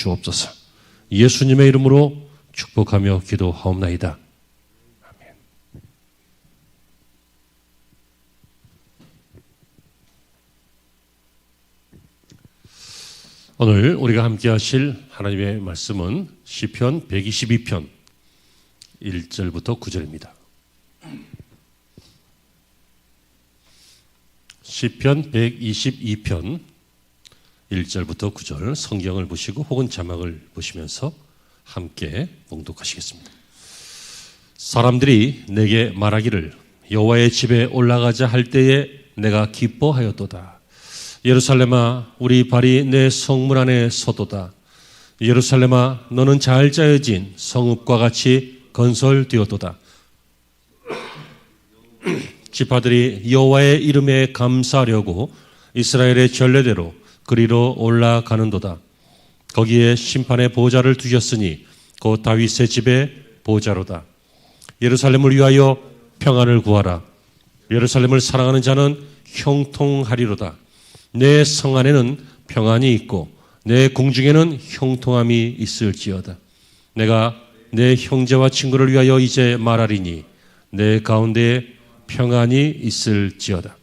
주옵소서. 예수님의 이름으로 축복하며 기도하옵나이다. 아멘. 오늘 우리가 함께 하실 하나님의 말씀은 시편 122편 1절부터 9절입니다. 시편 122편 1절부터 9절 성경을 보시고 혹은 자막을 보시면서 함께 봉독하시겠습니다. 사람들이 내게 말하기를 여호와의 집에 올라가자 할 때에 내가 기뻐하였도다. 예루살렘아 우리 발이 내 성문 안에 서도다. 예루살렘아 너는 잘 짜여진 성읍과 같이 건설되었도다. 지파들이 여호와의 이름에 감사하려고 이스라엘의 전례대로 그리로 올라가는도다. 거기에 심판의 보좌를 두셨으니 곧 다윗의 집의 보좌로다. 예루살렘을 위하여 평안을 구하라. 예루살렘을 사랑하는 자는 형통하리로다. 내 성 안에는 평안이 있고 내 궁중에는 형통함이 있을지어다. 내가 내 형제와 친구를 위하여 이제 말하리니 내 가운데에 평안이 있을지어다.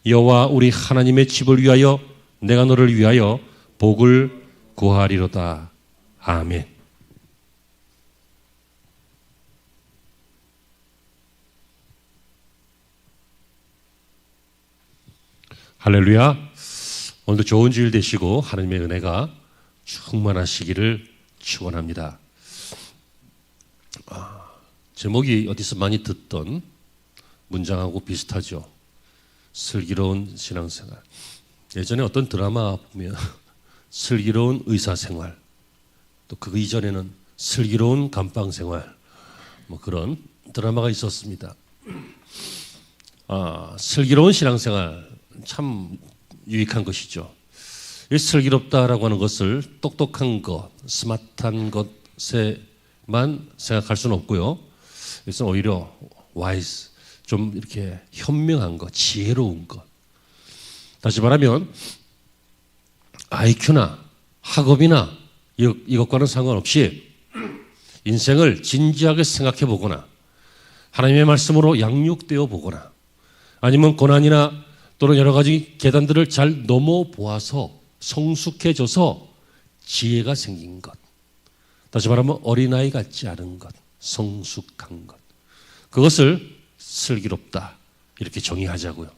여호와 우리 하나님의 집을 위하여 내가 너를 위하여 복을 구하리로다. 아멘. 할렐루야. 오늘도 좋은 주일 되시고 하나님의 은혜가 충만하시기를 축원합니다. 제목이 어디서 많이 듣던 문장하고 비슷하죠. 슬기로운 신앙생활. 예전에 어떤 드라마 보면 슬기로운 의사생활, 또 그 이전에는 슬기로운 감방생활, 뭐 그런 드라마가 있었습니다. 슬기로운 신앙생활 참 유익한 것이죠. 이 슬기롭다라고 하는 것을 똑똑한 것, 스마트한 것에만 생각할 수는 없고요. 그래서 오히려 wise, 좀 이렇게 현명한 것, 지혜로운 것. 다시 말하면 IQ나 학업이나 이것과는 상관없이 인생을 진지하게 생각해 보거나 하나님의 말씀으로 양육되어 보거나 아니면 고난이나 또는 여러 가지 계단들을 잘 넘어보아서 성숙해져서 지혜가 생긴 것. 다시 말하면 어린아이 같지 않은 것, 성숙한 것. 그것을 슬기롭다 이렇게 정의하자고요.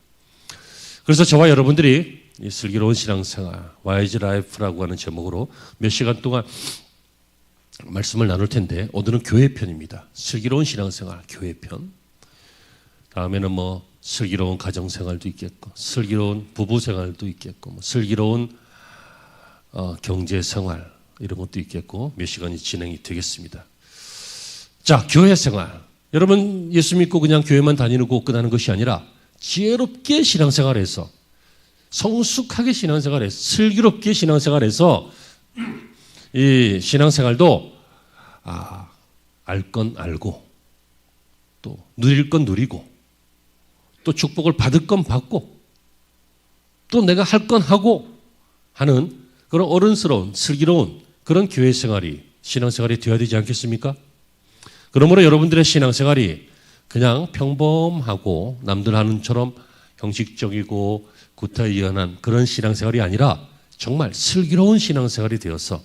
그래서 저와 여러분들이 이 슬기로운 신앙생활, 와이즈 라이프라고 하는 제목으로 몇 시간 동안 말씀을 나눌 텐데 오늘은 교회편입니다. 슬기로운 신앙생활, 교회편. 다음에는 뭐 슬기로운 가정생활도 있겠고 슬기로운 부부생활도 있겠고 뭐 슬기로운 경제생활 이런 것도 있겠고 몇 시간이 진행이 되겠습니다. 자, 교회생활. 여러분 예수 믿고 그냥 교회만 다니고 끝나는 것이 아니라 지혜롭게 신앙생활해서 성숙하게 신앙생활해서 슬기롭게 신앙생활해서 이 신앙생활도 알 건 알고 또 누릴 건 누리고 또 축복을 받을 건 받고 또 내가 할 건 하고 하는 그런 어른스러운 슬기로운 그런 교회 생활이 신앙생활이 되어야 되지 않겠습니까? 그러므로 여러분들의 신앙생활이 그냥 평범하고 남들 하는 처럼 형식적이고 구태의연한 그런 신앙생활이 아니라 정말 슬기로운 신앙생활이 되어서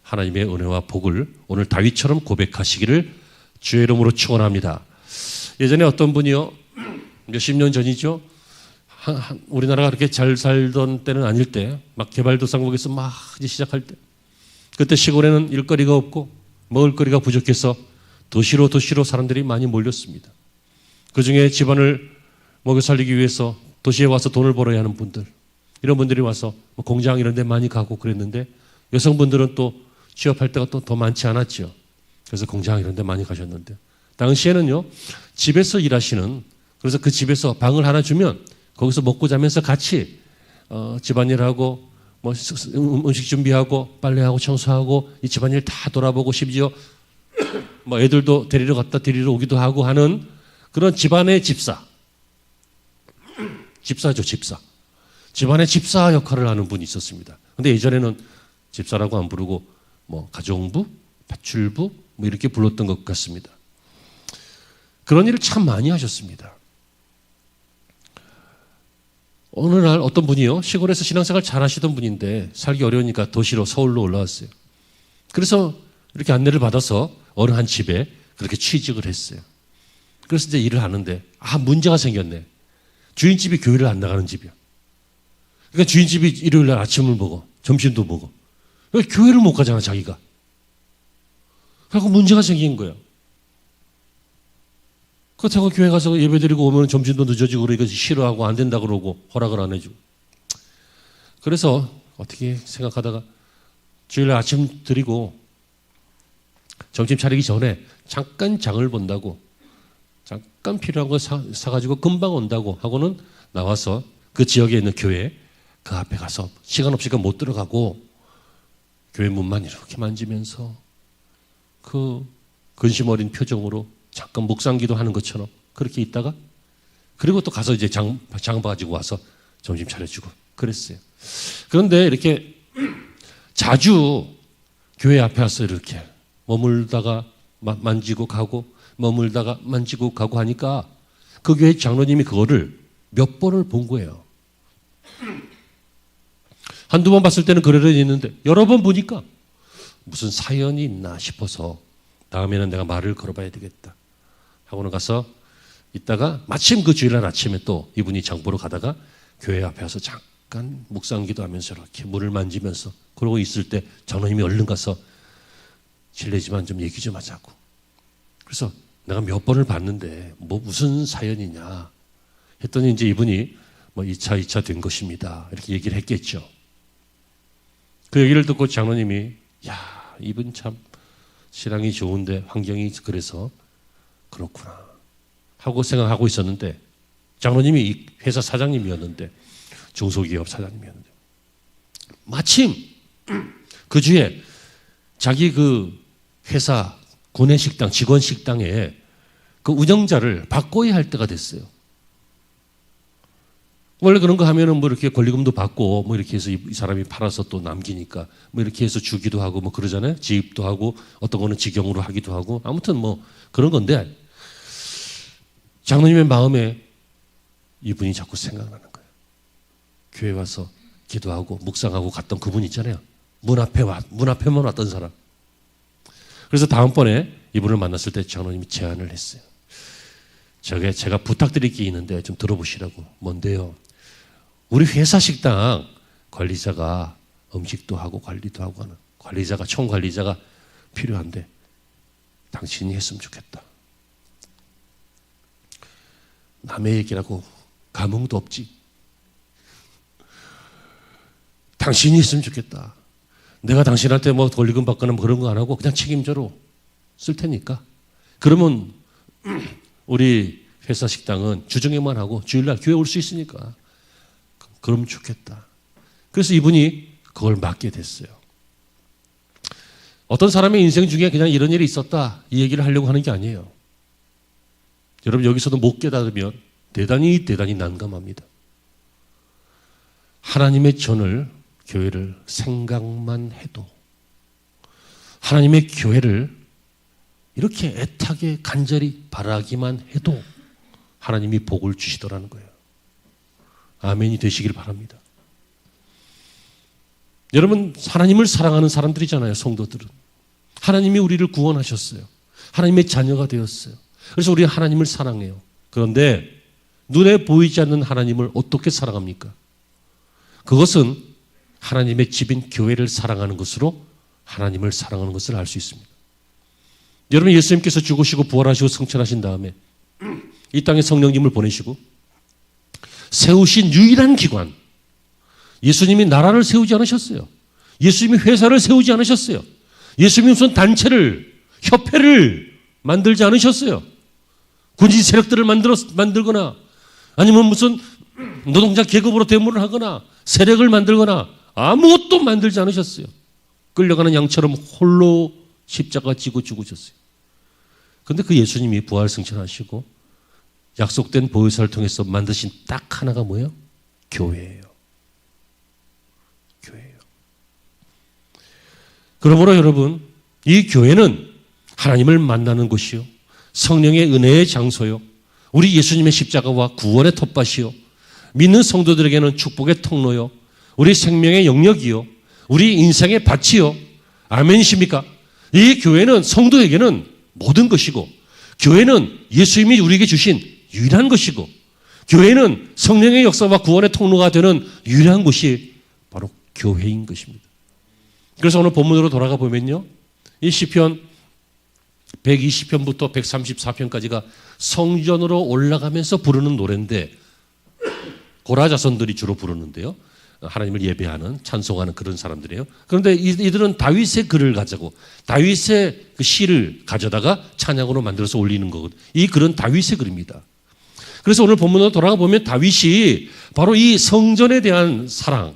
하나님의 은혜와 복을 오늘 다윗처럼 고백하시기를 주의 이름으로 축원합니다. 예전에 어떤 분이요, 몇십 년 전이죠, 우리나라가 그렇게 잘 살던 때는 아닐 때, 막 개발도상국에서 막 이제 시작할 때, 그때 시골에는 일거리가 없고 먹을거리가 부족해서 도시로 사람들이 많이 몰렸습니다. 그 중에 집안을 먹여 살리기 위해서 도시에 와서 돈을 벌어야 하는 분들, 이런 분들이 와서 공장 이런 데 많이 가고 그랬는데 여성분들은 또 취업할 때가 또 더 많지 않았죠. 그래서 공장 이런 데 많이 가셨는데 당시에는요, 집에서 일하시는, 그래서 그 집에서 방을 하나 주면 거기서 먹고 자면서 같이 집안일하고 뭐 음식 준비하고 빨래하고 청소하고 이 집안일 다 돌아보고 심지어 뭐 애들도 데리러 갔다 데리러 오기도 하고 하는 그런 집안의 집사죠, 집사. 집안의 집사 역할을 하는 분이 있었습니다. 근데 예전에는 집사라고 안 부르고 뭐 가정부, 파출부 뭐 이렇게 불렀던 것 같습니다. 그런 일을 참 많이 하셨습니다. 어느 날 어떤 분이요, 시골에서 신앙생활 잘 하시던 분인데 살기 어려우니까 도시로 서울로 올라왔어요. 그래서 이렇게 안내를 받아서 어느 한 집에 그렇게 취직을 했어요. 그래서 이제 일을 하는데 문제가 생겼네. 주인집이 교회를 안 나가는 집이야. 그러니까 주인집이 일요일 날 아침을 먹어, 점심도 먹어. 그러니까 교회를 못 가잖아, 자기가. 그래서 문제가 생긴 거예요. 그렇다고 교회 가서 예배 드리고 오면 점심도 늦어지고 그러니까 싫어하고 안 된다 그러고 허락을 안 해주고. 그래서 어떻게 생각하다가 주일날 아침 드리고 점심 차리기 전에 잠깐 장을 본다고, 잠깐 필요한 거 사가지고 금방 온다고 하고는 나와서 그 지역에 있는 교회 그 앞에 가서 시간 없으니까 못 들어가고 교회 문만 이렇게 만지면서 그 근심 어린 표정으로 잠깐 묵상기도 하는 것처럼 그렇게 있다가 그리고 또 가서 이제 장 봐가지고 와서 점심 차려주고 그랬어요. 그런데 이렇게 자주 교회 앞에 와서 이렇게 머물다가 만지고 가고 머물다가 만지고 가고 하니까 그 교회 장로님이 그거를 몇 번을 본 거예요. 한두 번 봤을 때는 그래도 있는데 여러 번 보니까 무슨 사연이 있나 싶어서 다음에는 내가 말을 걸어봐야 되겠다 하고는 가서 있다가 마침 그 주일날 아침에 또 이분이 장 보러 가다가 교회 앞에 와서 잠깐 묵상기도 하면서 이렇게 물을 만지면서 그러고 있을 때 장로님이 얼른 가서 실례지만 좀 얘기 좀 하자고. 그래서 내가 몇 번을 봤는데 뭐 무슨 사연이냐 했더니 이제 이분이 뭐 2차 된 것입니다 이렇게 얘기를 했겠죠. 그 얘기를 듣고 장로님이 야, 이분 참 신앙이 좋은데 환경이 그래서 그렇구나 하고 생각하고 있었는데 장로님이 이 회사 사장님이었는데 중소기업 사장님이었는데 마침 그 주에 자기 그 회사 구내식당 직원 식당에 그 운영자를 바꿔야 할 때가 됐어요. 원래 그런 거 하면은 뭐 이렇게 권리금도 받고 뭐 이렇게 해서 이 사람이 팔아서 또 남기니까 뭐 이렇게 해서 주기도 하고 뭐 그러잖아요. 지입도 하고 어떤 거는 직영으로 하기도 하고 아무튼 뭐 그런 건데 장로님의 마음에 이분이 자꾸 생각나는 거예요. 교회 와서 기도하고 묵상하고 갔던 그분 있잖아요. 문 앞에만 왔던 사람. 그래서 다음번에 이분을 만났을 때 장로님이 제안을 했어요. 저게 제가 부탁드릴 게 있는데 좀 들어보시라고. 뭔데요? 우리 회사 식당 관리자가 음식도 하고 관리도 하고 하는 관리자가 총관리자가 필요한데 당신이 했으면 좋겠다. 남의 얘기라고 감흥도 없지. 당신이 했으면 좋겠다. 내가 당신한테 뭐 권리금 받거나 뭐 그런 거 안 하고 그냥 책임져로 쓸 테니까. 그러면 우리 회사 식당은 주중에만 하고 주일날 교회 올 수 있으니까. 그럼 좋겠다. 그래서 이분이 그걸 맡게 됐어요. 어떤 사람의 인생 중에 그냥 이런 일이 있었다 이 얘기를 하려고 하는 게 아니에요. 여러분 여기서도 못 깨달으면 대단히 난감합니다. 하나님의 전을 교회를 생각만 해도 하나님의 교회를 이렇게 애타게 간절히 바라기만 해도 하나님이 복을 주시더라는 거예요. 아멘이 되시길 바랍니다. 여러분 하나님을 사랑하는 사람들이잖아요. 성도들은. 하나님이 우리를 구원하셨어요. 하나님의 자녀가 되었어요. 그래서 우리는 하나님을 사랑해요. 그런데 눈에 보이지 않는 하나님을 어떻게 사랑합니까? 그것은 하나님의 집인 교회를 사랑하는 것으로 하나님을 사랑하는 것을 알 수 있습니다. 여러분 예수님께서 죽으시고 부활하시고 승천하신 다음에 이 땅에 성령님을 보내시고 세우신 유일한 기관, 예수님이 나라를 세우지 않으셨어요. 예수님이 회사를 세우지 않으셨어요. 예수님이 무슨 단체를, 협회를 만들지 않으셨어요. 군지 세력들을 만들거나 아니면 무슨 노동자 계급으로 대모를 하거나 세력을 만들거나 아무것도 만들지 않으셨어요. 끌려가는 양처럼 홀로 십자가 지고 죽으셨어요. 그런데 그 예수님이 부활 승천하시고 약속된 보혜사를 통해서 만드신 딱 하나가 뭐예요? 교회예요. 교회예요. 그러므로 여러분, 이 교회는 하나님을 만나는 곳이요, 성령의 은혜의 장소요, 우리 예수님의 십자가와 구원의 텃밭이요, 믿는 성도들에게는 축복의 통로요, 우리 생명의 영역이요, 우리 인생의 밭이요. 아멘이십니까? 이 교회는 성도에게는 모든 것이고, 교회는 예수님이 우리에게 주신 유일한 것이고, 교회는 성령의 역사와 구원의 통로가 되는 유일한 곳이 바로 교회인 것입니다. 그래서 오늘 본문으로 돌아가 보면요, 이 시편 120편부터 134편까지가 성전으로 올라가면서 부르는 노래인데, 고라 자손들이 주로 부르는데요, 하나님을 예배하는, 찬송하는 그런 사람들이에요. 그런데 이들은 다윗의 글을 가지고, 다윗의 그 시를 가져다가 찬양으로 만들어서 올리는 거거든요. 이 글은 다윗의 글입니다. 그래서 오늘 본문으로 돌아가 보면 다윗이 바로 이 성전에 대한 사랑,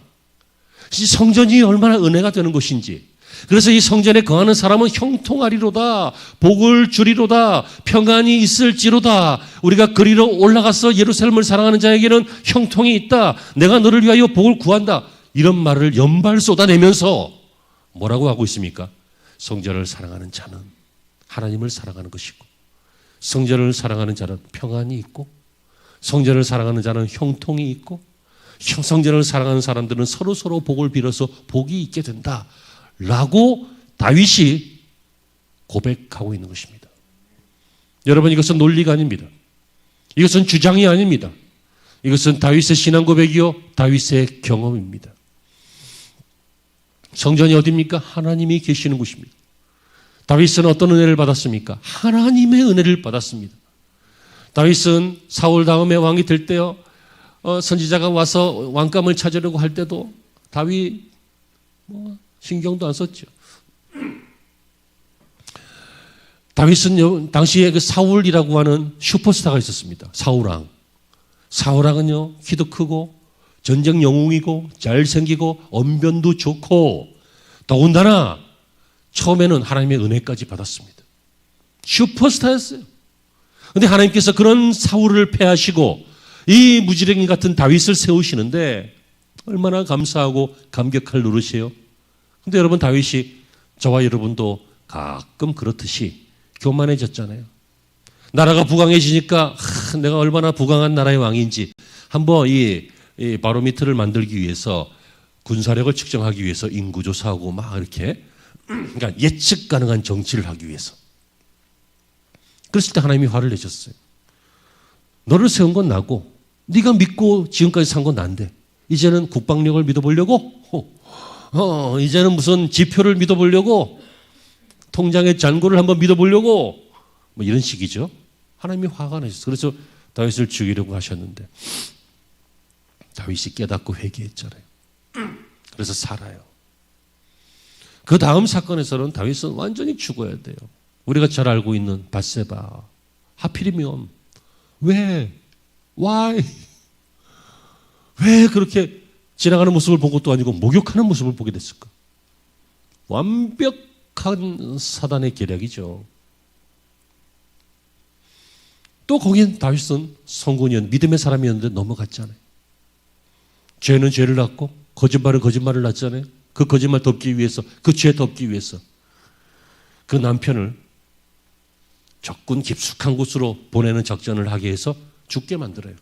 이 성전이 얼마나 은혜가 되는 곳인지, 그래서 이 성전에 거하는 사람은 형통하리로다, 복을 주리로다, 평안이 있을지로다, 우리가 그리로 올라가서 예루살렘을 사랑하는 자에게는 형통이 있다, 내가 너를 위하여 복을 구한다, 이런 말을 연발 쏟아내면서 뭐라고 하고 있습니까? 성전을 사랑하는 자는 하나님을 사랑하는 것이고, 성전을 사랑하는 자는 평안이 있고, 성전을 사랑하는 자는 형통이 있고, 성전을 사랑하는 사람들은 서로 복을 빌어서 복이 있게 된다 라고 다윗이 고백하고 있는 것입니다. 여러분, 이것은 논리가 아닙니다. 이것은 주장이 아닙니다. 이것은 다윗의 신앙 고백이요, 다윗의 경험입니다. 성전이 어디입니까? 하나님이 계시는 곳입니다. 다윗은 어떤 은혜를 받았습니까? 하나님의 은혜를 받았습니다. 다윗은 사울 다음에 왕이 될 때요, 선지자가 와서 왕감을 찾으려고 할 때도 다윗 신경도 안 썼죠. 다윗은 당시에 그 사울이라고 하는 슈퍼스타가 있었습니다. 사울왕. 사울왕은요, 키도 크고 전쟁 영웅이고 잘생기고 언변도 좋고, 더군다나 처음에는 하나님의 은혜까지 받았습니다. 슈퍼스타였어요. 그런데 하나님께서 그런 사울을 패하시고 이 무지랭이 같은 다윗을 세우시는데 얼마나 감사하고 감격할 노릇이에요. 근데 여러분, 다윗이 저와 여러분도 가끔 그렇듯이 교만해졌잖아요. 나라가 부강해지니까 내가 얼마나 부강한 나라의 왕인지 한번 이 바로미터를 만들기 위해서, 군사력을 측정하기 위해서 인구조사하고 막 이렇게, 그러니까 예측 가능한 정치를 하기 위해서. 그랬을 때 하나님이 화를 내셨어요. 너를 세운 건 나고 네가 믿고 지금까지 산 건 난데 이제는 국방력을 믿어보려고? 이제는 무슨 지표를 믿어보려고? 통장의 잔고를 한번 믿어보려고? 뭐 이런 식이죠. 하나님이 화가 나셨어요. 그래서 다윗을 죽이려고 하셨는데 다윗이 깨닫고 회개했잖아요. 그래서 살아요. 그 다음 사건에서는 다윗은 완전히 죽어야 돼요. 우리가 잘 알고 있는 밧세바. 하필이면 왜? Why? 왜 그렇게 지나가는 모습을 본 것도 아니고 목욕하는 모습을 보게 됐을까? 완벽한 사단의 계략이죠. 또 거기엔 다윗은 성군이었는데, 믿음의 사람이었는데 넘어갔잖아요. 죄는 죄를 낳고 거짓말은 거짓말을 낳잖아요. 그 거짓말 덮기 위해서, 그 죄 덮기 위해서 그 남편을 적군 깊숙한 곳으로 보내는 작전을 하게 해서 죽게 만들어요.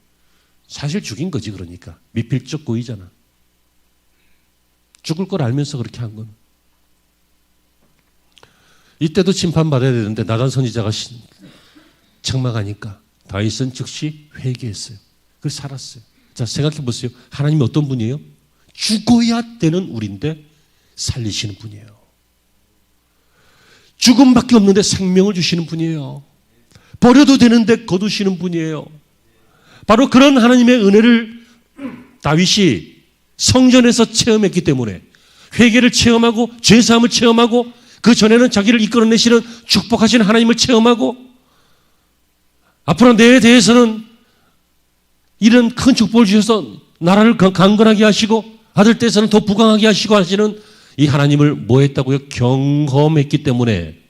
사실 죽인 거지. 그러니까 미필적 고의잖아. 죽을 걸 알면서 그렇게 한 건. 이때도 심판받아야 되는데 나단 선지자가 책망하니까 다윗은 즉시 회개했어요. 그래서 살았어요. 자, 생각해 보세요. 하나님이 어떤 분이에요? 죽어야 되는 우리인데 살리시는 분이에요. 죽음밖에 없는데 생명을 주시는 분이에요. 버려도 되는데 거두시는 분이에요. 바로 그런 하나님의 은혜를 다윗이 성전에서 체험했기 때문에, 회개를 체험하고 죄사함을 체험하고, 그 전에는 자기를 이끌어내시는 축복하시는 하나님을 체험하고, 앞으로 내에 대해서는 이런 큰 축복을 주셔서 나라를 강건하게 하시고 아들 때에서는 더 부강하게 하시고 하시는 이 하나님을 뭐 했다고요? 경험했기 때문에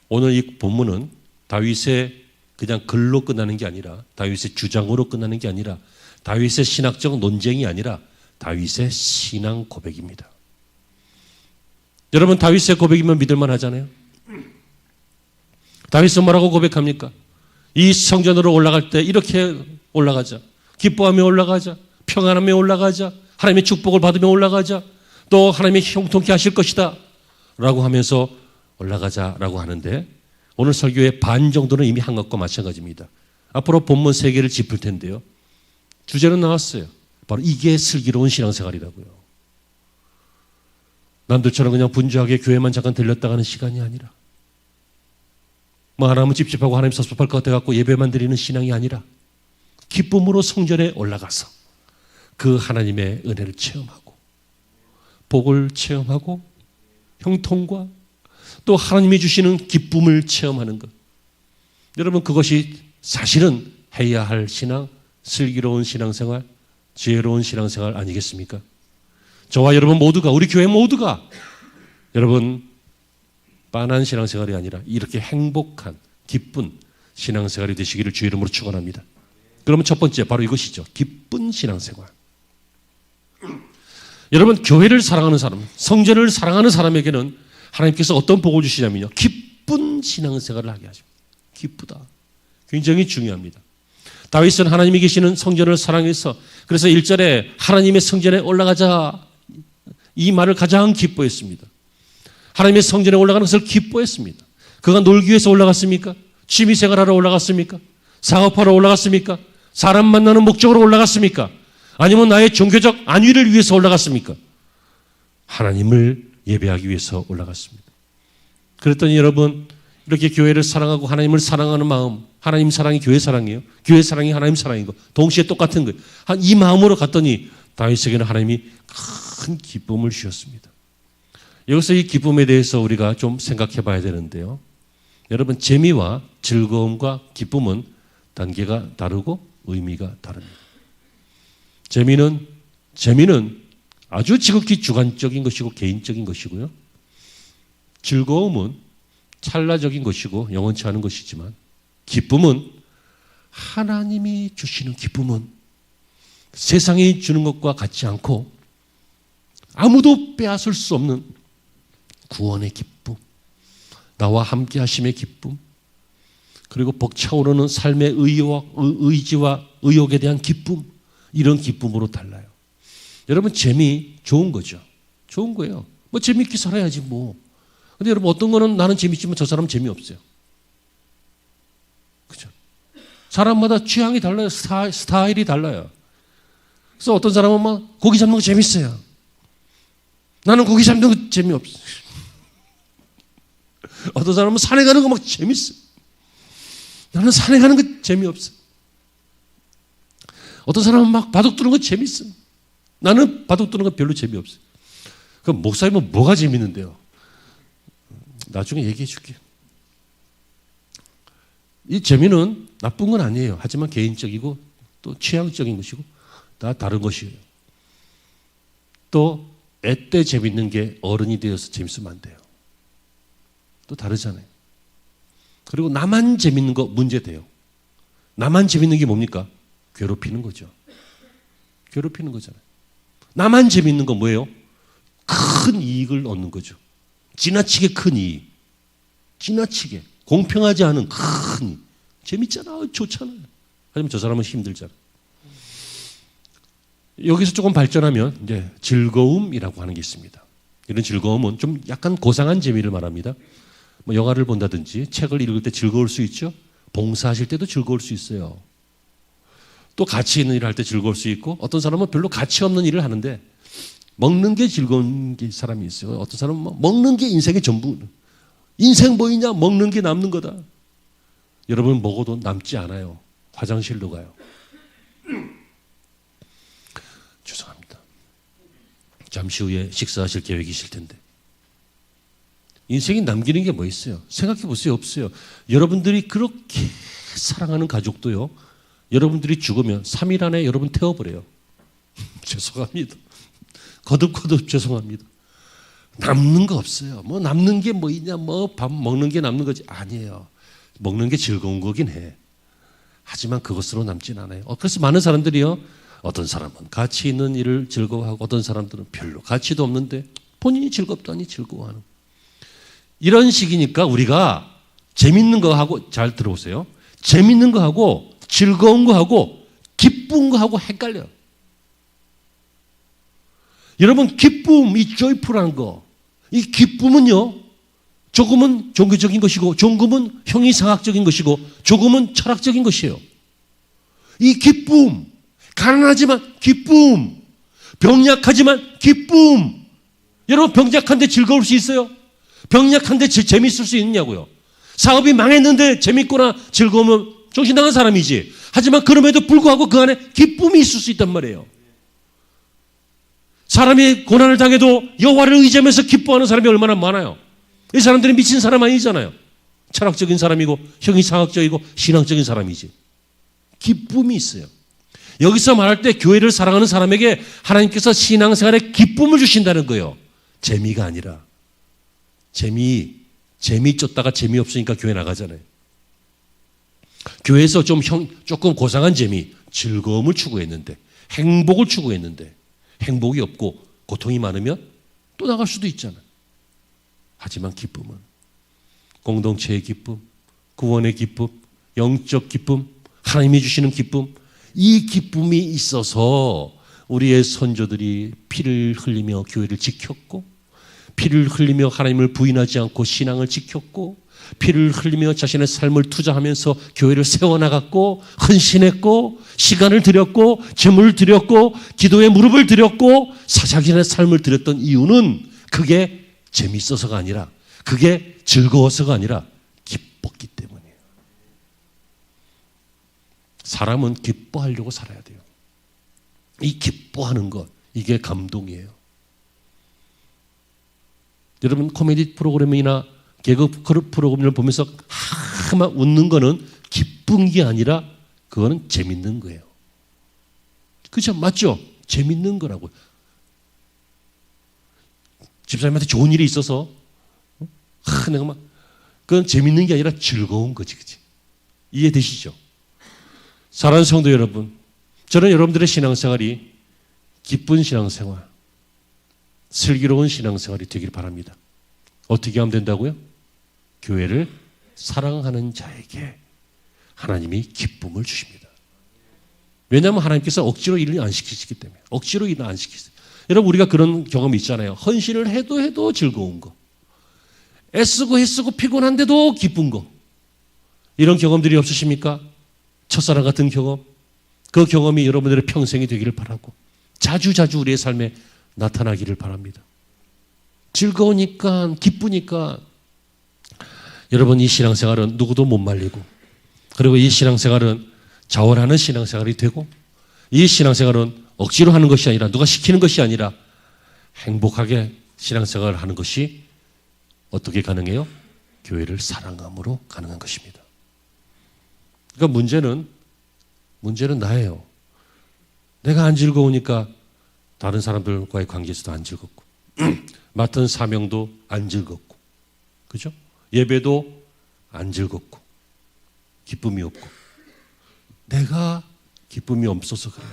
오늘 이 본문은 다윗의 그냥 글로 끝나는 게 아니라, 다윗의 주장으로 끝나는 게 아니라, 다윗의 신학적 논쟁이 아니라 다윗의 신앙 고백입니다. 여러분 다윗의 고백이면 믿을만 하잖아요. 다윗은 뭐라고 고백합니까? 이 성전으로 올라갈 때 이렇게 올라가자. 기뻐하며 올라가자. 평안하며 올라가자. 하나님의 축복을 받으며 올라가자. 또 하나님이 형통케 하실 것이다 라고 하면서 올라가자라고 하는데 오늘 설교의 반 정도는 이미 한 것과 마찬가지입니다. 앞으로 본문 3개를 짚을 텐데요. 주제는 나왔어요. 바로 이게 슬기로운 신앙생활이라고요. 남들처럼 그냥 분주하게 교회만 잠깐 들렸다 가는 시간이 아니라 뭐 하나님은 찝찝하고 하나님 섭섭할 것 같아갖고 예배만 드리는 신앙이 아니라 기쁨으로 성전에 올라가서 그 하나님의 은혜를 체험하고 복을 체험하고 형통과 또 하나님이 주시는 기쁨을 체험하는 것. 여러분 그것이 사실은 해야 할 신앙, 슬기로운 신앙생활, 지혜로운 신앙생활 아니겠습니까? 저와 여러분 모두가 우리 교회 모두가 여러분 빤한 신앙생활이 아니라 이렇게 행복한 기쁜 신앙생활이 되시기를 주의 이름으로 축원합니다. 그러면 첫 번째 바로 이것이죠. 기쁜 신앙생활. 여러분 교회를 사랑하는 사람, 성전을 사랑하는 사람에게는 하나님께서 어떤 복을 주시냐면요. 기쁜 신앙생활을 하게 하십니다. 기쁘다. 굉장히 중요합니다. 다윗은 하나님이 계시는 성전을 사랑해서 그래서 1절에 하나님의 성전에 올라가자 이 말을 가장 기뻐했습니다. 하나님의 성전에 올라가는 것을 기뻐했습니다. 그가 놀기 위해서 올라갔습니까? 취미생활하러 올라갔습니까? 사업하러 올라갔습니까? 사람 만나는 목적으로 올라갔습니까? 아니면 나의 종교적 안위를 위해서 올라갔습니까? 하나님을 예배하기 위해서 올라갔습니다. 그랬더니 여러분 이렇게 교회를 사랑하고 하나님을 사랑하는 마음, 하나님 사랑이 교회 사랑이에요. 교회 사랑이 하나님 사랑이고 동시에 똑같은 거예요. 이 마음으로 갔더니 다윗에게는 하나님이 큰 기쁨을 주셨습니다. 여기서 이 기쁨에 대해서 우리가 좀 생각해 봐야 되는데요. 여러분 재미와 즐거움과 기쁨은 단계가 다르고 의미가 다릅니다. 재미는 아주 지극히 주관적인 것이고 개인적인 것이고요. 즐거움은 찰나적인 것이고 영원치 않은 것이지만 기쁨은 하나님이 주시는 기쁨은 세상이 주는 것과 같지 않고 아무도 빼앗을 수 없는 구원의 기쁨, 나와 함께 하심의 기쁨, 그리고 벅차오르는 삶의 의지와 의욕에 대한 기쁨, 이런 기쁨으로 달라요. 여러분 재미 좋은 거죠. 좋은 거예요. 뭐 재미있게 살아야지 뭐. 근데 여러분 어떤 거는 나는 재밌지만 저 사람은 재미없어요. 그죠? 사람마다 취향이 달라요. 스타일이 달라요. 그래서 어떤 사람은 막 고기 잡는 거 재밌어요. 나는 고기 잡는 거 재미없어요. 어떤 사람은 산에 가는 거 막 재밌어요. 나는 산에 가는 거 재미없어요. 어떤 사람은 막 바둑 두는 거 재밌어요. 나는 바둑 두는 거 별로 재미없어요. 그럼 목사님은 뭐가 재밌는데요? 나중에 얘기해 줄게요. 이 재미는 나쁜 건 아니에요. 하지만 개인적이고 또 취향적인 것이고 다 다른 것이에요. 또 애때 재밌는 게 어른이 되어서 재밌으면 안 돼요. 또 다르잖아요. 그리고 나만 재밌는 거 문제돼요. 나만 재밌는 게 뭡니까? 괴롭히는 거죠. 괴롭히는 거잖아요. 나만 재밌는 건 뭐예요? 큰 이익을 얻는 거죠. 지나치게 큰 이익. 지나치게. 공평하지 않은 큰 이익. 재밌잖아. 좋잖아요. 하지만 저 사람은 힘들잖아. 여기서 조금 발전하면 이제 즐거움이라고 하는 게 있습니다. 이런 즐거움은 좀 약간 고상한 재미를 말합니다. 뭐 영화를 본다든지 책을 읽을 때 즐거울 수 있죠. 봉사하실 때도 즐거울 수 있어요. 또 가치 있는 일을 할 때 즐거울 수 있고 어떤 사람은 별로 가치 없는 일을 하는데 먹는 게 즐거운 게 사람이 있어요. 어떤 사람은 먹는 게 인생의 전부. 인생 뭐이냐? 먹는 게 남는 거다. 여러분 먹어도 남지 않아요. 화장실로 가요. 죄송합니다. 잠시 후에 식사하실 계획이실 텐데. 인생이 남기는 게 뭐 있어요? 생각해 보세요. 없어요. 여러분들이 그렇게 사랑하는 가족도요. 여러분들이 죽으면 3일 안에 여러분 태워버려요. 죄송합니다. 거듭 죄송합니다. 남는 거 없어요. 뭐 남는 게 뭐 있냐? 뭐 밥 먹는 게 남는 거지. 아니에요. 먹는 게 즐거운 거긴 해. 하지만 그것으로 남진 않아요. 그래서 많은 사람들이요. 어떤 사람은 가치 있는 일을 즐거워하고 어떤 사람들은 별로 가치도 없는데 본인이 즐겁다니 즐거워하는. 이런 식이니까 우리가 재밌는 거 하고, 잘 들어보세요. 재밌는 거 하고 즐거운 거 하고 기쁜 거 하고 헷갈려요. 여러분, 기쁨, 이 joyful한 거, 이 기쁨은요, 조금은 종교적인 것이고 조금은 형이상학적인 것이고 조금은 철학적인 것이에요. 이 기쁨, 가난하지만 기쁨, 병약하지만 기쁨. 여러분, 병약한데 즐거울 수 있어요? 병약한데 재밌을 수 있느냐고요? 사업이 망했는데 재밌거나 즐거우면 정신 나간 사람이지. 하지만 그럼에도 불구하고 그 안에 기쁨이 있을 수 있단 말이에요. 사람이 고난을 당해도 여호와를 의지하면서 기뻐하는 사람이 얼마나 많아요. 이 사람들이 미친 사람 아니잖아요. 철학적인 사람이고 형이상학적이고 신앙적인 사람이지. 기쁨이 있어요. 여기서 말할 때 교회를 사랑하는 사람에게 하나님께서 신앙생활에 기쁨을 주신다는 거예요. 재미가 아니라. 재미 쫓다가 재미없으니까 교회 나가잖아요. 교회에서 조금 고상한 재미, 즐거움을 추구했는데, 행복을 추구했는데 행복이 없고 고통이 많으면 또 나갈 수도 있잖아요. 하지만 기쁨은 공동체의 기쁨, 구원의 기쁨, 영적 기쁨, 하나님이 주시는 기쁨, 이 기쁨이 있어서 우리의 선조들이 피를 흘리며 교회를 지켰고, 피를 흘리며 하나님을 부인하지 않고 신앙을 지켰고, 피를 흘리며 자신의 삶을 투자하면서 교회를 세워나갔고, 헌신했고, 시간을 들였고, 재물을 들였고, 기도에 무릎을 들였고, 자신의 삶을 드렸던 이유는 그게 재밌어서가 아니라, 그게 즐거워서가 아니라 기뻤기 때문이에요. 사람은 기뻐하려고 살아야 돼요. 이 기뻐하는 것, 이게 감동이에요. 여러분, 코미디 프로그램이나 개그 프로그램을 보면서 막 웃는 거는 기쁜 게 아니라 그거는 재밌는 거예요. 그렇죠? 맞죠? 재밌는 거라고요. 집사님한테 좋은 일이 있어서 내가 막 그건 재밌는 게 아니라 즐거운 거지, 그치? 이해되시죠? 사랑하는 성도 여러분, 저는 여러분들의 신앙생활이 기쁜 신앙생활, 슬기로운 신앙생활이 되길 바랍니다. 어떻게 하면 된다고요? 교회를 사랑하는 자에게 하나님이 기쁨을 주십니다. 왜냐하면 하나님께서 억지로 일을 안 시키시기 때문에. 억지로 일을 안 시키세요. 여러분, 우리가 그런 경험이 있잖아요. 헌신을 해도 즐거운 거, 애쓰고 피곤한데도 기쁜 거, 이런 경험들이 없으십니까? 첫사랑 같은 경험, 그 경험이 여러분들의 평생이 되기를 바라고 자주 우리의 삶에 나타나기를 바랍니다. 즐거우니까, 기쁘니까. 여러분, 이 신앙생활은 누구도 못 말리고, 그리고 이 신앙생활은 자원하는 신앙생활이 되고, 이 신앙생활은 억지로 하는 것이 아니라, 누가 시키는 것이 아니라 행복하게 신앙생활을 하는 것이 어떻게 가능해요? 교회를 사랑함으로 가능한 것입니다. 그러니까 문제는 나예요. 내가 안 즐거우니까 다른 사람들과의 관계에서도 안 즐겁고, 맡은 사명도 안 즐겁고, 그죠? 예배도 안 즐겁고, 기쁨이 없고, 내가 기쁨이 없어서 그래요.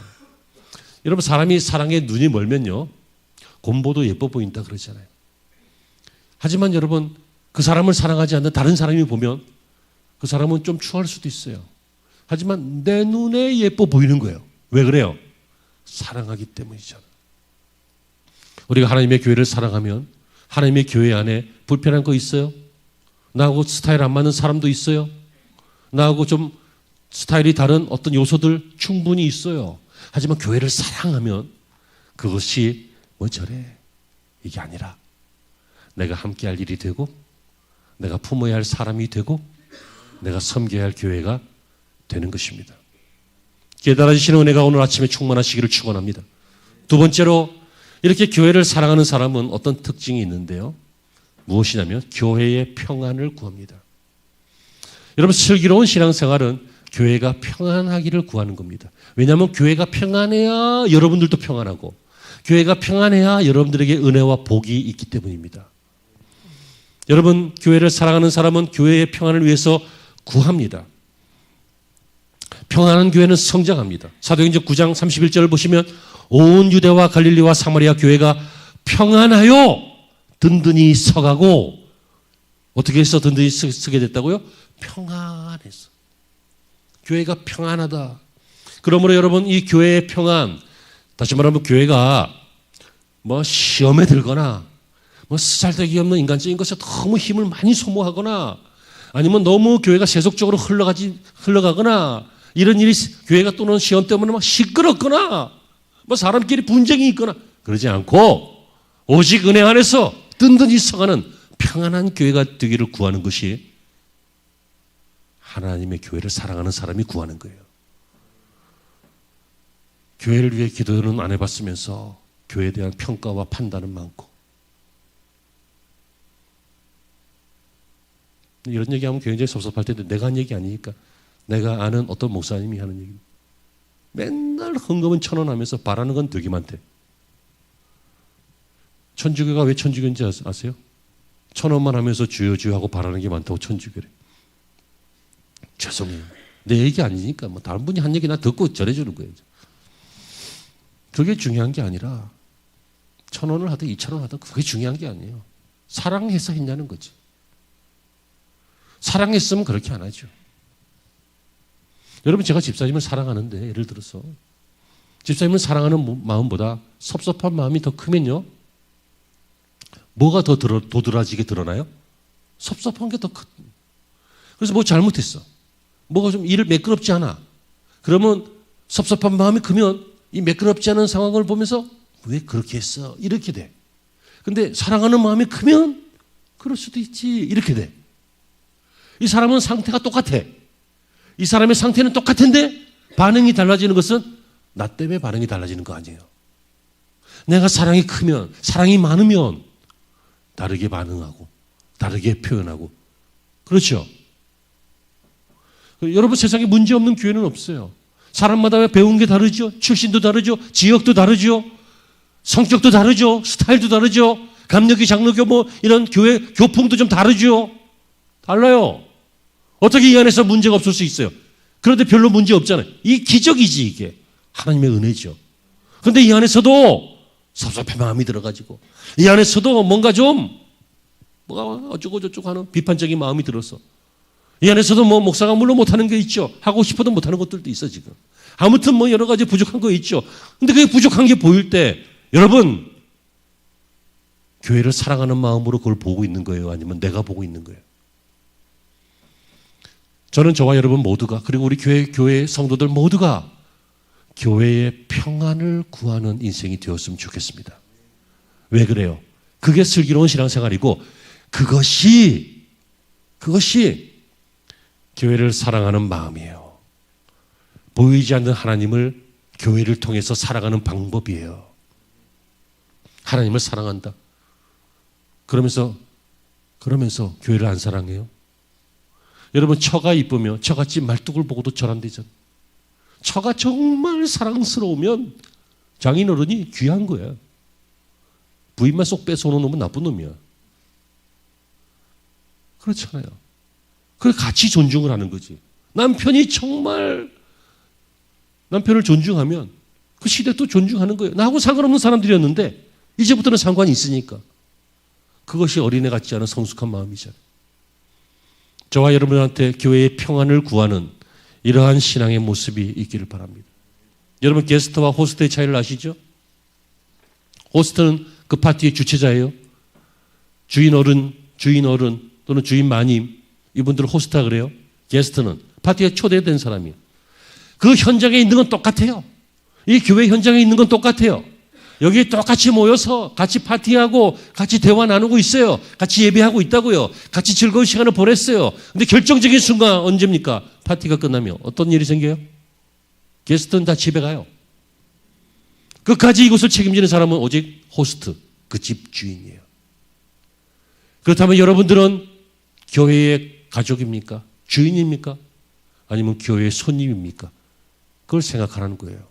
여러분, 사람이 사랑에 눈이 멀면요, 곰보도 예뻐 보인다 그러잖아요. 하지만 여러분, 그 사람을 사랑하지 않는 다른 사람이 보면 그 사람은 좀 추할 수도 있어요. 하지만 내 눈에 예뻐 보이는 거예요. 왜 그래요? 사랑하기 때문이잖아요. 우리가 하나님의 교회를 사랑하면 하나님의 교회 안에 불편한 거 있어요? 나하고 스타일 안 맞는 사람도 있어요? 나하고 좀 스타일이 다른 어떤 요소들 충분히 있어요. 하지만 교회를 사랑하면 그것이 뭐 저래, 이게 아니라 내가 함께 할 일이 되고, 내가 품어야 할 사람이 되고, 내가 섬겨야 할 교회가 되는 것입니다. 깨달아지시는 은혜가 오늘 아침에 충만하시기를 축원합니다. 두 번째로, 이렇게 교회를 사랑하는 사람은 어떤 특징이 있는데요. 무엇이냐면 교회의 평안을 구합니다. 여러분, 슬기로운 신앙생활은 교회가 평안하기를 구하는 겁니다. 왜냐하면 교회가 평안해야 여러분들도 평안하고, 교회가 평안해야 여러분들에게 은혜와 복이 있기 때문입니다. 여러분, 교회를 사랑하는 사람은 교회의 평안을 위해서 구합니다. 평안한 교회는 성장합니다. 사도행전 9장 31절을 보시면 온 유대와 갈릴리와 사마리아 교회가 평안하여 든든히 서가고 어떻게 해서 든든히 서게 됐다고요? 평안해서. 교회가 평안하다. 그러므로 여러분 이 교회의 평안, 다시 말하면 교회가 뭐 시험에 들거나 뭐 쓰잘데기 없는 인간적인 것에 너무 힘을 많이 소모하거나 아니면 너무 교회가 세속적으로 흘러가거나 이런 일이 교회가 또는 시험 때문에 막 시끄럽거나 뭐 사람끼리 분쟁이 있거나 그러지 않고 오직 은혜 안에서 든든히 서가는 평안한 교회가 되기를 구하는 것이 하나님의 교회를 사랑하는 사람이 구하는 거예요. 교회를 위해 기도는 안 해봤으면서 교회에 대한 평가와 판단은 많고 이런 얘기하면 굉장히 섭섭할 텐데 내가 한 얘기 아니니까 내가 아는 어떤 목사님이 하는 얘기입니다. 맨날 헌금은 1,000원 하면서 바라는 건 되게 많대. 천주교가 왜 천주교인지 아세요? 1,000원만 하면서 주여 주여 하고 바라는 게 많다고 천주교래. 죄송해요. 내 얘기 아니니까 뭐 다른 분이 한 얘기 나 듣고 전해주는 거예요. 그게 중요한 게 아니라 1,000원을 하든 2,000원 하든 그게 중요한 게 아니에요. 사랑해서 했냐는 거지. 사랑했으면 그렇게 안 하죠. 여러분 제가 집사님을 사랑하는데 예를 들어서 집사님을 사랑하는 마음보다 섭섭한 마음이 더 크면요. 뭐가 더 도드라지게 드러나요? 섭섭한 게 더 큰. 그래서 뭐 잘못했어. 뭐가 좀 일을 매끄럽지 않아. 그러면 섭섭한 마음이 크면 이 매끄럽지 않은 상황을 보면서 왜 그렇게 했어? 이렇게 돼. 근데 사랑하는 마음이 크면 그럴 수도 있지. 이렇게 돼. 이 사람은 상태가 똑같아. 이 사람의 상태는 똑같은데 반응이 달라지는 것은 나 때문에 반응이 달라지는 거 아니에요. 내가 사랑이 크면, 사랑이 많으면 다르게 반응하고 다르게 표현하고 그렇죠? 여러분 세상에 문제없는 교회는 없어요. 사람마다 배운 게 다르죠. 출신도 다르죠. 지역도 다르죠. 성격도 다르죠. 스타일도 다르죠. 감력이 장로교 뭐 이런 교회 교풍도 좀 다르죠. 달라요. 어떻게 이 안에서 문제가 없을 수 있어요? 그런데 별로 문제 없잖아요. 이 기적이지 이게. 하나님의 은혜죠. 그런데 이 안에서도 섭섭한 마음이 들어가지고 이 안에서도 뭔가 어쩌고 저쩌고 하는 비판적인 마음이 들어서 이 안에서도 뭐 목사가 물론 못하는 게 있죠. 하고 싶어도 못하는 것들도 있어 지금. 아무튼 뭐 여러 가지 부족한 거 있죠. 근데 그게 부족한 게 보일 때 여러분 교회를 사랑하는 마음으로 그걸 보고 있는 거예요? 아니면 내가 보고 있는 거예요? 저는 저와 여러분 모두가 그리고 우리 교회 성도들 모두가 교회의 평안을 구하는 인생이 되었으면 좋겠습니다. 왜 그래요? 그게 슬기로운 신앙생활이고 그것이 교회를 사랑하는 마음이에요. 보이지 않는 하나님을 교회를 통해서 살아가는 방법이에요. 하나님을 사랑한다. 그러면서 교회를 안 사랑해요? 여러분 처가 이쁘며 처갓집 말뚝을 보고도 절 안 되잖아요. 처가 정말 사랑스러우면 장인어른이 귀한 거야. 부인만 쏙 뺏어오는 놈은 나쁜 놈이야. 그렇잖아요. 그래서 같이 존중을 하는 거지. 남편이 정말 남편을 존중하면 그 시댁도 존중하는 거예요. 나하고 상관없는 사람들이었는데 이제부터는 상관이 있으니까. 그것이 어린애 같지 않은 성숙한 마음이잖아요. 저와 여러분한테 교회의 평안을 구하는 이러한 신앙의 모습이 있기를 바랍니다. 여러분 게스트와 호스트의 차이를 아시죠? 호스트는 그 파티의 주체자예요. 주인 어른 또는 주인 마님 이분들을 호스트라 그래요. 게스트는 파티에 초대된 사람이에요. 그 현장에 있는 건 똑같아요. 이 교회 현장에 있는 건 똑같아요. 여기 똑같이 모여서 같이 파티하고 같이 대화 나누고 있어요. 같이 예배하고 있다고요. 같이 즐거운 시간을 보냈어요. 근데 결정적인 순간 언제입니까? 파티가 끝나면 어떤 일이 생겨요? 게스트는 다 집에 가요. 끝까지 이곳을 책임지는 사람은 오직 호스트, 그 집 주인이에요. 그렇다면 여러분들은 교회의 가족입니까? 주인입니까? 아니면 교회의 손님입니까? 그걸 생각하라는 거예요.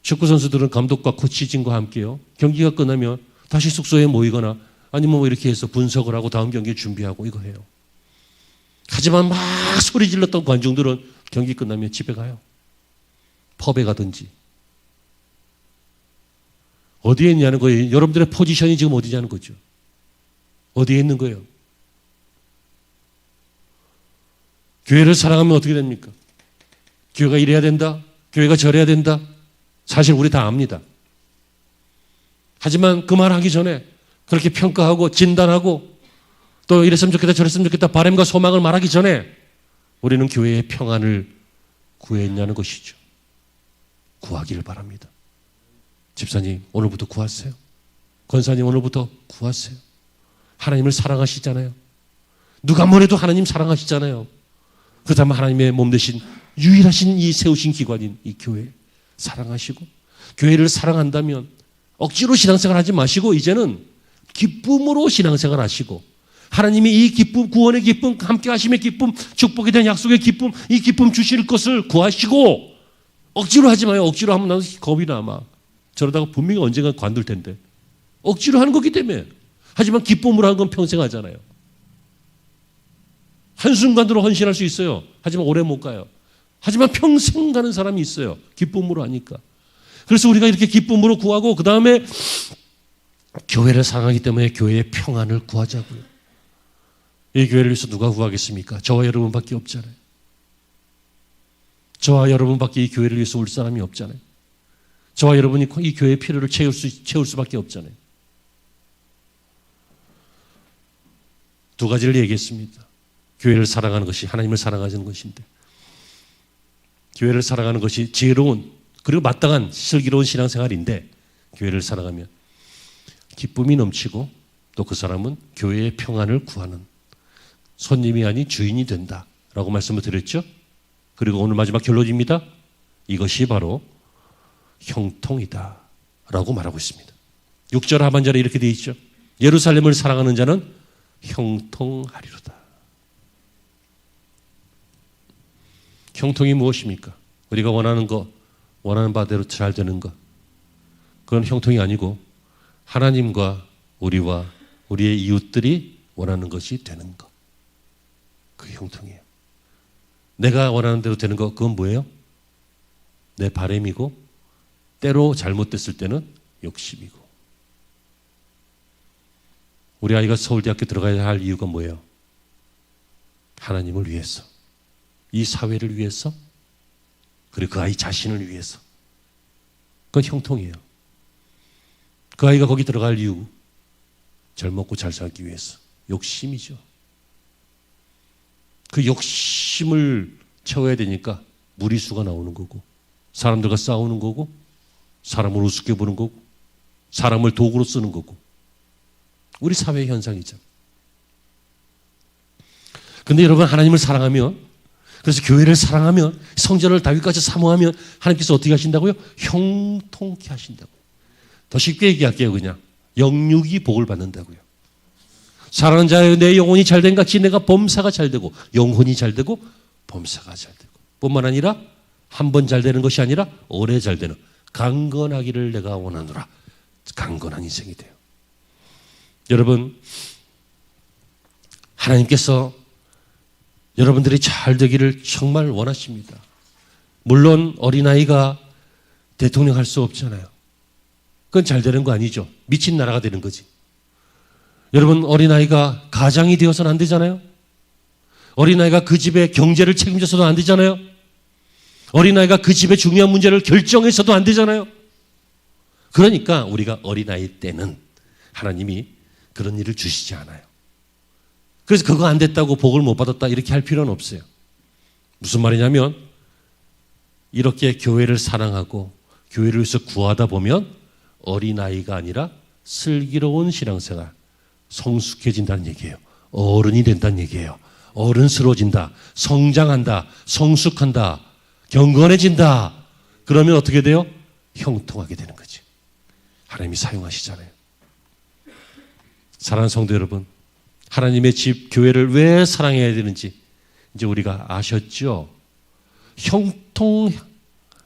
축구 선수들은 감독과 코치진과 함께요. 경기가 끝나면 다시 숙소에 모이거나 아니면 뭐 이렇게 해서 분석을 하고 다음 경기 준비하고 이거 해요. 하지만 막 소리 질렀던 관중들은 경기 끝나면 집에 가요. 펍에 가든지. 어디에 있냐는 거예요. 여러분들의 포지션이 지금 어디냐는 거죠. 어디에 있는 거예요? 교회를 사랑하면 어떻게 됩니까? 교회가 이래야 된다. 교회가 저래야 된다. 사실 우리 다 압니다. 하지만 그 말하기 전에 그렇게 평가하고 진단하고 또 이랬으면 좋겠다 저랬으면 좋겠다 바람과 소망을 말하기 전에 우리는 교회의 평안을 구했냐는 것이죠. 구하기를 바랍니다. 집사님 오늘부터 구하세요. 권사님 오늘부터 구하세요. 하나님을 사랑하시잖아요. 누가 뭐래도 하나님 사랑하시잖아요. 그렇다면 하나님의 몸 되신 유일하신 이 세우신 기관인 이 교회 사랑하시고 교회를 사랑한다면 억지로 신앙생활 하지 마시고 이제는 기쁨으로 신앙생활 하시고 하나님이 이 기쁨, 구원의 기쁨, 함께 하심의 기쁨, 축복에 대한 약속의 기쁨, 이 기쁨 주실 것을 구하시고 억지로 하지 마요. 억지로 하면 나도 겁이 나 막. 저러다가 분명히 언젠가 관둘 텐데. 억지로 하는 거기 때문에. 하지만 기쁨으로 하는 건 평생 하잖아요. 한순간으로 헌신할 수 있어요. 하지만 오래 못 가요. 하지만 평생 가는 사람이 있어요. 기쁨으로 하니까. 그래서 우리가 이렇게 기쁨으로 구하고 그 다음에 교회를 사랑하기 때문에 교회의 평안을 구하자고요. 이 교회를 위해서 누가 구하겠습니까? 저와 여러분밖에 없잖아요. 저와 여러분밖에 이 교회를 위해서 울 사람이 없잖아요. 저와 여러분이 이 교회의 필요를 채울 수밖에 없잖아요. 두 가지를 얘기했습니다. 교회를 사랑하는 것이 하나님을 사랑하는 것인데 교회를 사랑하는 것이 지혜로운 그리고 마땅한 슬기로운 신앙생활인데 교회를 사랑하면 기쁨이 넘치고 또 그 사람은 교회의 평안을 구하는 손님이 아닌 주인이 된다라고 말씀을 드렸죠. 그리고 오늘 마지막 결론입니다. 이것이 바로 형통이다 라고 말하고 있습니다. 6절 하반절에 이렇게 되어 있죠. 예루살렘을 사랑하는 자는 형통하리로다. 형통이 무엇입니까? 우리가 원하는 거, 원하는 바대로 잘 되는 것. 그건 형통이 아니고 하나님과 우리와 우리의 이웃들이 원하는 것이 되는 것. 그게 형통이에요. 내가 원하는 대로 되는 것, 그건 뭐예요? 내 바람이고 때로 잘못됐을 때는 욕심이고. 우리 아이가 서울대학교 들어가야 할 이유가 뭐예요? 하나님을 위해서, 이 사회를 위해서, 그리고 그 아이 자신을 위해서. 그건 형통이에요. 그 아이가 거기 들어갈 이유, 잘 먹고 잘 살기 위해서. 욕심이죠. 그 욕심을 채워야 되니까 무리수가 나오는 거고 사람들과 싸우는 거고 사람을 우습게 보는 거고 사람을 도구로 쓰는 거고 우리 사회의 현상이죠. 그런데 여러분 하나님을 사랑하면 그래서 교회를 사랑하면 성전을 다윗같이 사모하면 하나님께서 어떻게 하신다고요? 형통케 하신다고요. 더 쉽게 얘기할게요. 그냥 영육이 복을 받는다고요. 사랑하는 자여 내 영혼이 잘된 같이 내가 범사가 잘되고 영혼이 잘되고 범사가 잘되고 뿐만 아니라 한 번 잘되는 것이 아니라 오래 잘되는 강건하기를 내가 원하노라. 강건한 인생이 돼요. 여러분 하나님께서 여러분들이 잘 되기를 정말 원하십니다. 물론 어린아이가 대통령 할 수 없잖아요. 그건 잘 되는 거 아니죠. 미친 나라가 되는 거지. 여러분 어린아이가 가장이 되어서는 안 되잖아요. 어린아이가 그 집의 경제를 책임져서도 안 되잖아요. 어린아이가 그 집의 중요한 문제를 결정해서도 안 되잖아요. 그러니까 우리가 어린아이 때는 하나님이 그런 일을 주시지 않아요. 그래서 그거 안 됐다고 복을 못 받았다 이렇게 할 필요는 없어요. 무슨 말이냐면 이렇게 교회를 사랑하고 교회를 위해서 구하다 보면 어린아이가 아니라 슬기로운 신앙생활 성숙해진다는 얘기예요. 어른이 된다는 얘기예요. 어른스러워진다. 성장한다. 성숙한다. 경건해진다. 그러면 어떻게 돼요? 형통하게 되는 거지. 하나님이 사용하시잖아요. 사랑하는 성도 여러분, 하나님의 집, 교회를 왜 사랑해야 되는지 이제 우리가 아셨죠?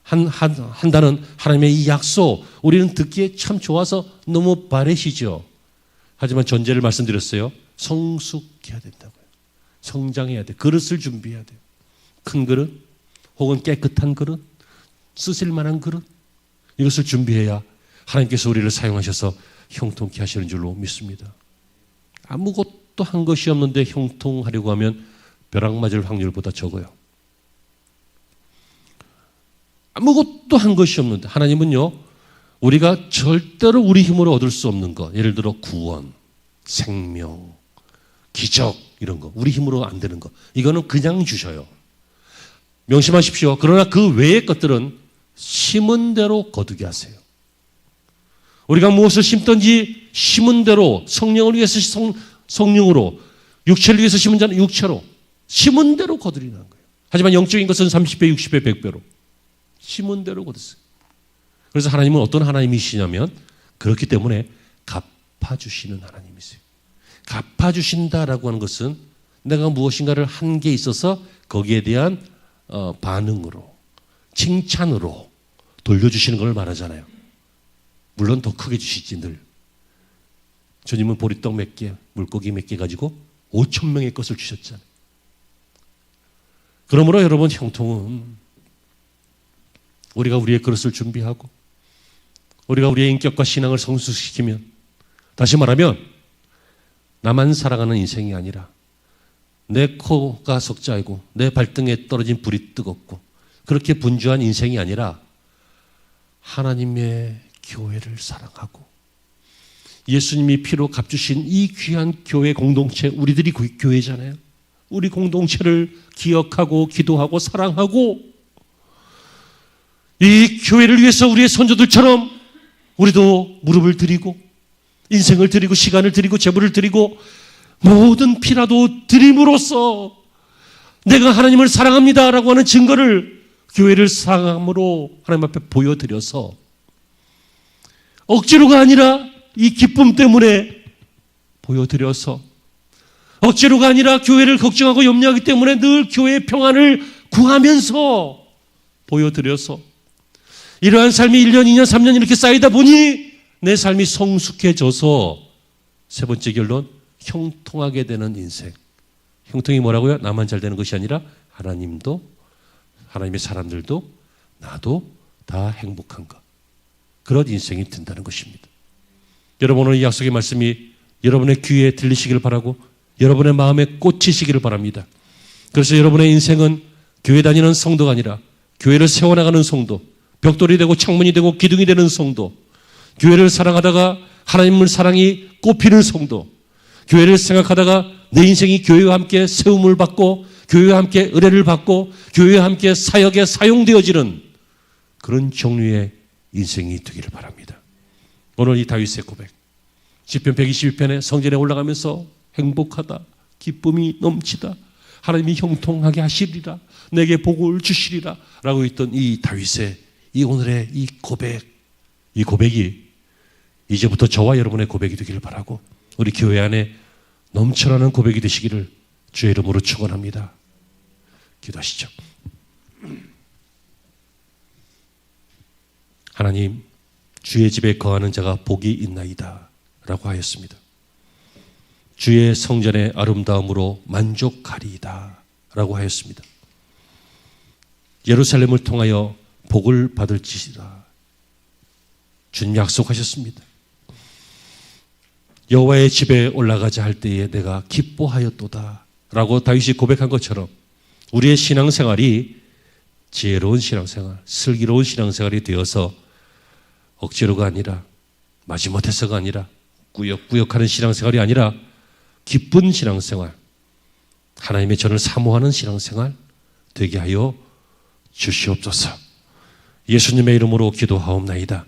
형통한다는 하나님의 이 약속, 우리는 듣기에 참 좋아서 너무 바래시죠. 하지만 전제를 말씀드렸어요. 성숙해야 된다고요. 성장해야 돼. 그릇을 준비해야 돼요. 큰 그릇, 혹은 깨끗한 그릇, 쓰실 만한 그릇, 이것을 준비해야 하나님께서 우리를 사용하셔서 형통케 하시는 줄로 믿습니다. 아무것도 한 것이 없는데 형통하려고 하면 벼락 맞을 확률보다 적어요. 아무것도 한 것이 없는데 하나님은요, 우리가 절대로 우리 힘으로 얻을 수 없는 것, 예를 들어 구원, 생명, 기적 이런 거, 우리 힘으로 안 되는 거, 이거는 그냥 주셔요. 명심하십시오. 그러나 그 외의 것들은 심은 대로 거두게 하세요. 우리가 무엇을 심든지 심은 대로, 성령을 위해서 성령으로, 육체를 위해서 심은 자는 육체로, 심은 대로 거두리는 거예요. 하지만 영적인 것은 30배, 60배, 100배로 심은 대로 거두세요. 그래서 하나님은 어떤 하나님이시냐면 그렇기 때문에 갚아주시는 하나님이세요. 갚아주신다라고 하는 것은 내가 무엇인가를 한 게 있어서 거기에 대한 반응으로, 칭찬으로 돌려주시는 걸 말하잖아요. 물론 더 크게 주시지 늘. 주님은 보리떡 몇 개, 물고기 몇 개 가지고 5,000명의 것을 주셨잖아요. 그러므로 여러분, 형통은 우리가 우리의 그릇을 준비하고 우리가 우리의 인격과 신앙을 성숙시키면, 다시 말하면 나만 살아가는 인생이 아니라 내 코가 석자이고 내 발등에 떨어진 불이 뜨겁고 그렇게 분주한 인생이 아니라 하나님의 교회를 사랑하고 예수님이 피로 값주신 이 귀한 교회 공동체, 우리들이 교회잖아요. 우리 공동체를 기억하고 기도하고 사랑하고 이 교회를 위해서 우리의 선조들처럼 우리도 무릎을 드리고 인생을 드리고 시간을 드리고 재물을 드리고 모든 피라도 드림으로써 내가 하나님을 사랑합니다라고 하는 증거를 교회를 사랑함으로 하나님 앞에 보여드려서 억지로가 아니라 이 기쁨 때문에 보여드려서, 억지로가 아니라 교회를 걱정하고 염려하기 때문에 늘 교회의 평안을 구하면서 보여드려서 이러한 삶이 1년, 2년, 3년 이렇게 쌓이다 보니 내 삶이 성숙해져서 세 번째 결론, 형통하게 되는 인생. 형통이 뭐라고요? 나만 잘 되는 것이 아니라 하나님도, 하나님의 사람들도, 나도 다 행복한 것. 그런 인생이 된다는 것입니다. 여러분, 오늘 이 약속의 말씀이 여러분의 귀에 들리시기를 바라고 여러분의 마음에 꽂히시기를 바랍니다. 그래서 여러분의 인생은 교회 다니는 성도가 아니라 교회를 세워나가는 성도, 벽돌이 되고 창문이 되고 기둥이 되는 성도, 교회를 사랑하다가 하나님을 사랑이 꼽히는 성도, 교회를 생각하다가 내 인생이 교회와 함께 세움을 받고 교회와 함께 의뢰를 받고 교회와 함께 사역에 사용되어지는 그런 종류의 인생이 되기를 바랍니다. 오늘 이 다윗의 고백, 시편 122편에 성전에 올라가면서 행복하다, 기쁨이 넘치다, 하나님이 형통하게 하시리라, 내게 복을 주시리라 라고 했던 이 다윗의 이 오늘의 이 고백, 이 고백이 이제부터 저와 여러분의 고백이 되기를 바라고 우리 교회 안에 넘쳐나는 고백이 되시기를 주의 이름으로 축원합니다. 기도하시죠. 하나님, 주의 집에 거하는 자가 복이 있나이다 라고 하였습니다. 주의 성전의 아름다움으로 만족하리이다 라고 하였습니다. 예루살렘을 통하여 복을 받을지라 주님 약속하셨습니다. 여호와의 집에 올라가자 할 때에 내가 기뻐하였도다 라고 다윗이 고백한 것처럼 우리의 신앙생활이 지혜로운 신앙생활, 슬기로운 신앙생활이 되어서 억지로가 아니라 마지못해서가 아니라 꾸역꾸역하는 신앙생활이 아니라 기쁜 신앙생활, 하나님의 전을 사모하는 신앙생활 되게 하여 주시옵소서. 예수님의 이름으로 기도하옵나이다.